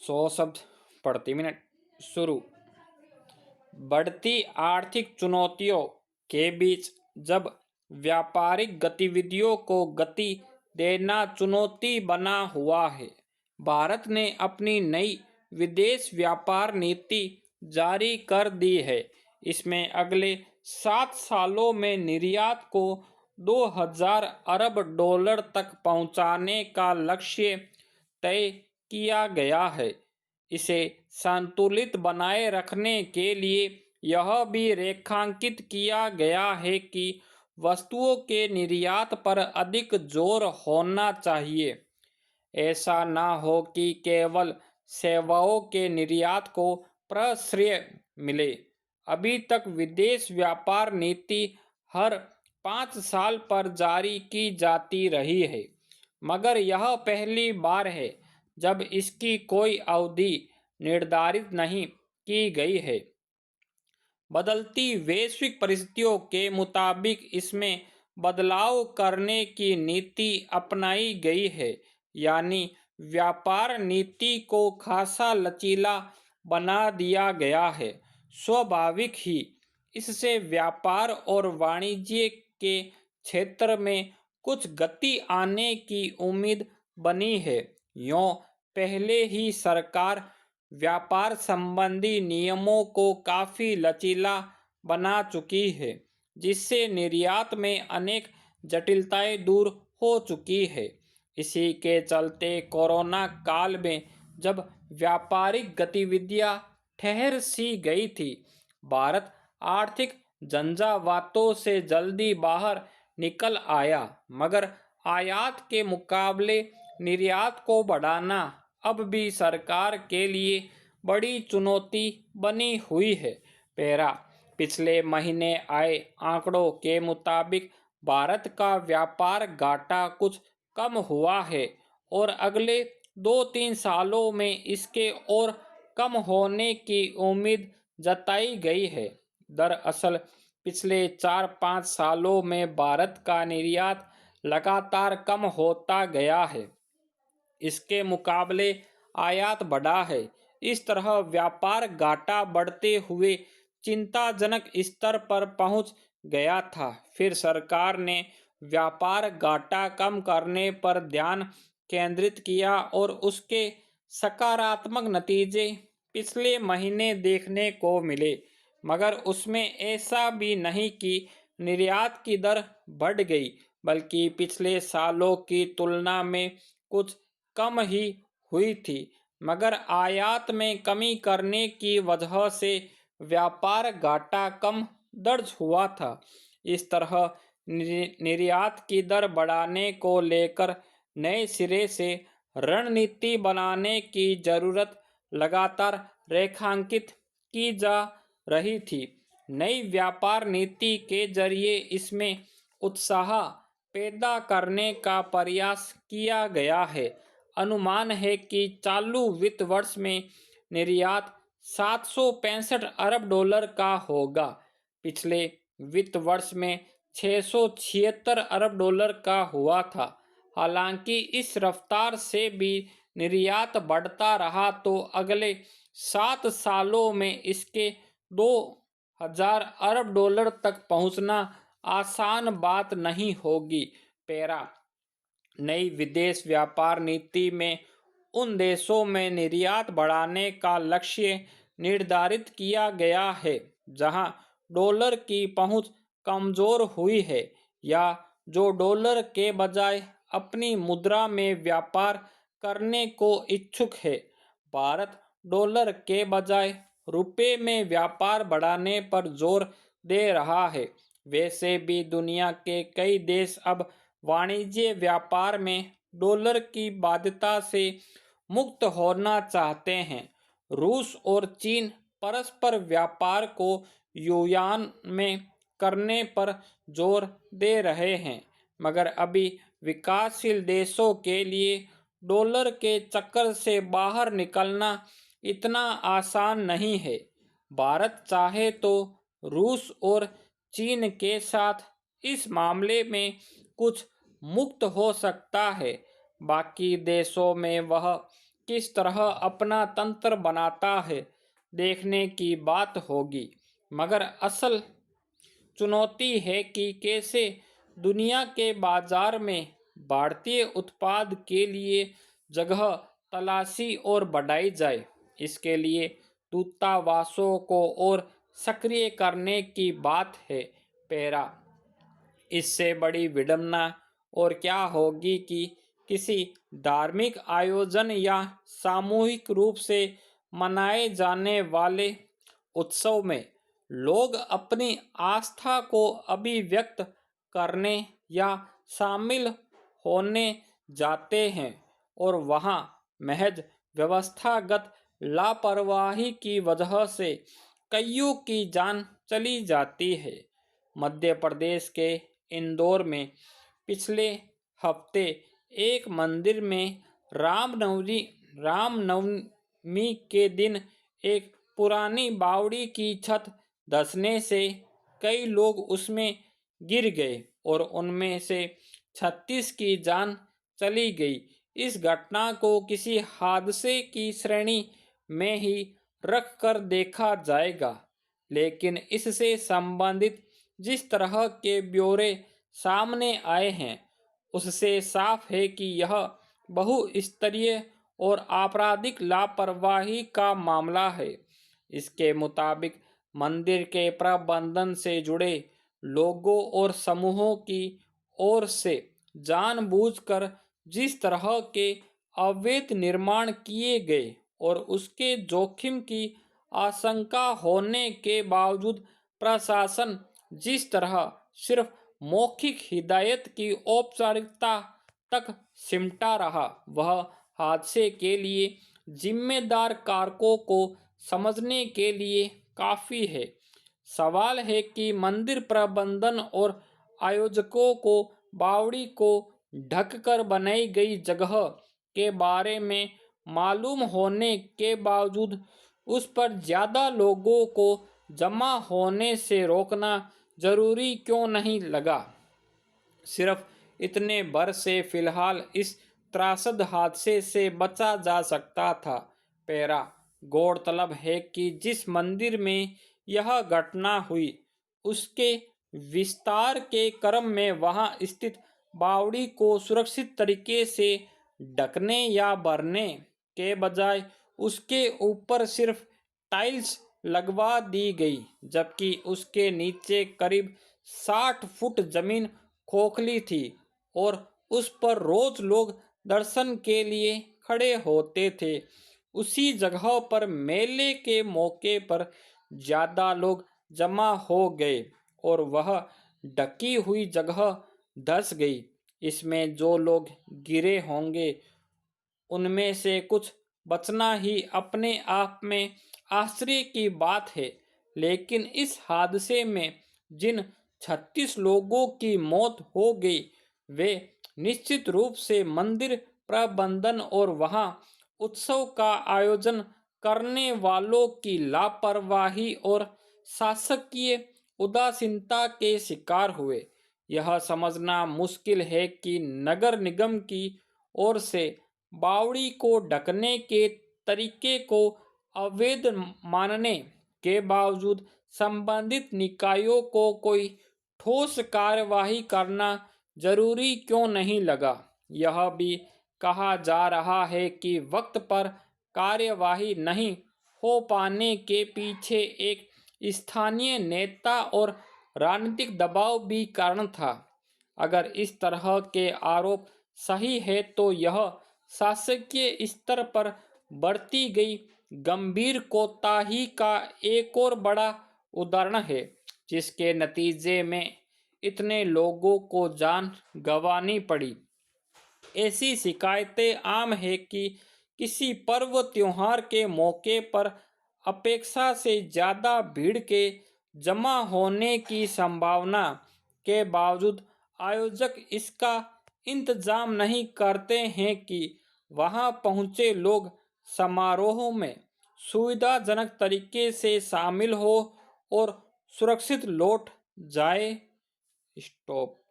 100 शब्द प्रति मिनट शुरू। बढ़ती आर्थिक चुनौतियों के बीच जब व्यापारिक गतिविधियों को गति देना चुनौती बना हुआ है, भारत ने अपनी नई विदेश व्यापार नीति जारी कर दी है। इसमें अगले 7 सालों में निर्यात को 2000 अरब डॉलर तक पहुंचाने का लक्ष्य तय किया गया है। इसे संतुलित बनाए रखने के लिए यह भी रेखांकित किया गया है कि वस्तुओं के निर्यात पर अधिक जोर होना चाहिए। ऐसा न हो कि केवल सेवाओं के निर्यात को प्रश्रय मिले। अभी तक विदेश व्यापार नीति हर 5 साल पर जारी की जाती रही है, मगर यह पहली बार है जब इसकी कोई अवधि निर्धारित नहीं की गई है। बदलती वैश्विक परिस्थितियों के मुताबिक इसमें बदलाव करने की नीति अपनाई गई है, यानी व्यापार नीति को खासा लचीला बना दिया गया है। स्वाभाविक ही इससे व्यापार और वाणिज्य के क्षेत्र में कुछ गति आने की उम्मीद बनी है। यूं पहले ही सरकार व्यापार संबंधी नियमों को काफ़ी लचीला बना चुकी है, जिससे निर्यात में अनेक जटिलताएं दूर हो चुकी है। इसी के चलते कोरोना काल में जब व्यापारिक गतिविधियां ठहर सी गई थी, भारत आर्थिक झंझावातों से जल्दी बाहर निकल आया, मगर आयात के मुकाबले निर्यात को बढ़ाना अब भी सरकार के लिए बड़ी चुनौती बनी हुई है। पिछले महीने आए आंकड़ों के मुताबिक भारत का व्यापार घाटा कुछ कम हुआ है और अगले 2-3 सालों में इसके और कम होने की उम्मीद जताई गई है। दरअसल पिछले 4-5 सालों में भारत का निर्यात लगातार कम होता गया है, इसके मुकाबले आयात बढ़ा है। इस तरह व्यापार घाटा बढ़ते हुए चिंताजनक स्तर पर पहुंच गया था। फिर सरकार ने व्यापार घाटा कम करने पर ध्यान केंद्रित किया और उसके सकारात्मक नतीजे पिछले महीने देखने को मिले, मगर उसमें ऐसा भी नहीं कि निर्यात की दर बढ़ गई, बल्कि पिछले सालों की तुलना में कुछ कम ही हुई थी। मगर आयात में कमी करने की वजह से व्यापार घाटा कम दर्ज हुआ था। इस तरह निर्यात की दर बढ़ाने को लेकर नए सिरे से रणनीति बनाने की जरूरत लगातार रेखांकित की जा रही थी। नई व्यापार नीति के जरिए इसमें उत्साह पैदा करने का प्रयास किया गया है। अनुमान है कि चालू वित्त वर्ष में निर्यात 765 अरब डॉलर का होगा। पिछले वित्त वर्ष में 676 अरब डॉलर का हुआ था। हालांकि इस रफ्तार से भी निर्यात बढ़ता रहा तो अगले 7 सालों में इसके 2000 अरब डॉलर तक पहुंचना आसान बात नहीं होगी। नई विदेश व्यापार नीति में उन देशों में निर्यात बढ़ाने का लक्ष्य निर्धारित किया गया है जहां डॉलर की पहुंच कमजोर हुई है या जो डॉलर के बजाय अपनी मुद्रा में व्यापार करने को इच्छुक है। भारत डॉलर के बजाय रुपये में व्यापार बढ़ाने पर जोर दे रहा है। वैसे भी दुनिया के कई देश अब वाणिज्य व्यापार में डॉलर की बाध्यता से मुक्त होना चाहते हैं। रूस और चीन परस्पर व्यापार को युआन में करने पर जोर दे रहे हैं, मगर अभी विकासशील देशों के लिए डॉलर के चक्कर से बाहर निकलना इतना आसान नहीं है। भारत चाहे तो रूस और चीन के साथ इस मामले में कुछ मुक्त हो सकता है। बाकी देशों में वह किस तरह अपना तंत्र बनाता है देखने की बात होगी, मगर असल चुनौती है कि कैसे दुनिया के बाजार में भारतीय उत्पाद के लिए जगह तलाशी और बढ़ाई जाए। इसके लिए दूतावासों को और सक्रिय करने की बात है। पैरा, इससे बड़ी विडंबना और क्या होगी कि किसी धार्मिक आयोजन या सामूहिक रूप से मनाए जाने वाले उत्सव में लोग अपनी आस्था को अभिव्यक्त करने या शामिल होने जाते हैं और वहाँ महज व्यवस्थागत लापरवाही की वजह से कईयों की जान चली जाती है। मध्य प्रदेश के इंदौर में पिछले हफ्ते एक मंदिर में रामनवमी के दिन एक पुरानी बावड़ी की छत धंसने से कई लोग उसमें गिर गए और उनमें से 36 की जान चली गई। इस घटना को किसी हादसे की श्रेणी में ही रख कर देखा जाएगा, लेकिन इससे संबंधित जिस तरह के ब्यौरे सामने आए हैं, उससे साफ है कि यह बहुस्तरीय और आपराधिक लापरवाही का मामला है। इसके मुताबिक मंदिर के प्रबंधन से जुड़े लोगों और समूहों की ओर से जानबूझकर जिस तरह के अवैध निर्माण किए गए और उसके जोखिम की आशंका होने के बावजूद प्रशासन जिस तरह सिर्फ मौखिक हिदायत की औपचारिकता तक सिमटा रहा, वह हादसे के लिए जिम्मेदार कारकों को समझने के लिए काफी है। सवाल है कि मंदिर प्रबंधन और आयोजकों को बावड़ी को ढककर बनाई गई जगह के बारे में मालूम होने के बावजूद उस पर ज्यादा लोगों को जमा होने से रोकना जरूरी क्यों नहीं लगा। सिर्फ इतने भर से फिलहाल इस त्रासद हादसे से बचा जा सकता था। पैरा, गौरतलब है कि जिस मंदिर में यह घटना हुई उसके विस्तार के क्रम में वहां स्थित बावड़ी को सुरक्षित तरीके से ढकने या भरने के बजाय उसके ऊपर सिर्फ टाइल्स लगवा दी गई, जबकि उसके नीचे करीब 60 फुट जमीन खोखली थी और उस पर रोज लोग दर्शन के लिए खड़े होते थे। उसी जगह पर मेले के मौके पर ज्यादा लोग जमा हो गए और वह ढकी हुई जगह धंस गई। इसमें जो लोग गिरे होंगे उनमें से कुछ बचना ही अपने आप में आश्चर्य की बात है, लेकिन इस हादसे में जिन 36 लोगों की मौत हो गई वे निश्चित रूप से मंदिर प्रबंधन और वहां उत्सव का आयोजन करने वालों की लापरवाही और शासकीय उदासीनता के शिकार हुए। यह समझना मुश्किल है कि नगर निगम की ओर से बावड़ी को ढकने के तरीके को अवैध मानने के बावजूद संबंधित निकायों को कोई ठोस कार्यवाही करना जरूरी क्यों नहीं लगा। यह भी कहा जा रहा है कि वक्त पर कार्यवाही नहीं हो पाने के पीछे एक स्थानीय नेता और राजनीतिक दबाव भी कारण था। अगर इस तरह के आरोप सही है तो यह शासकीय स्तर पर बरती गई गंभीर कोताही का एक और बड़ा उदाहरण है, जिसके नतीजे में इतने लोगों को जान गंवानी पड़ी। ऐसी शिकायतें आम है कि किसी पर्व त्योहार के मौके पर अपेक्षा से ज्यादा भीड़ के जमा होने की संभावना के बावजूद आयोजक इसका इंतजाम नहीं करते हैं कि वहां पहुंचे लोग समारोह में सुविधाजनक तरीके से शामिल हो और सुरक्षित लौट जाए। स्टॉप।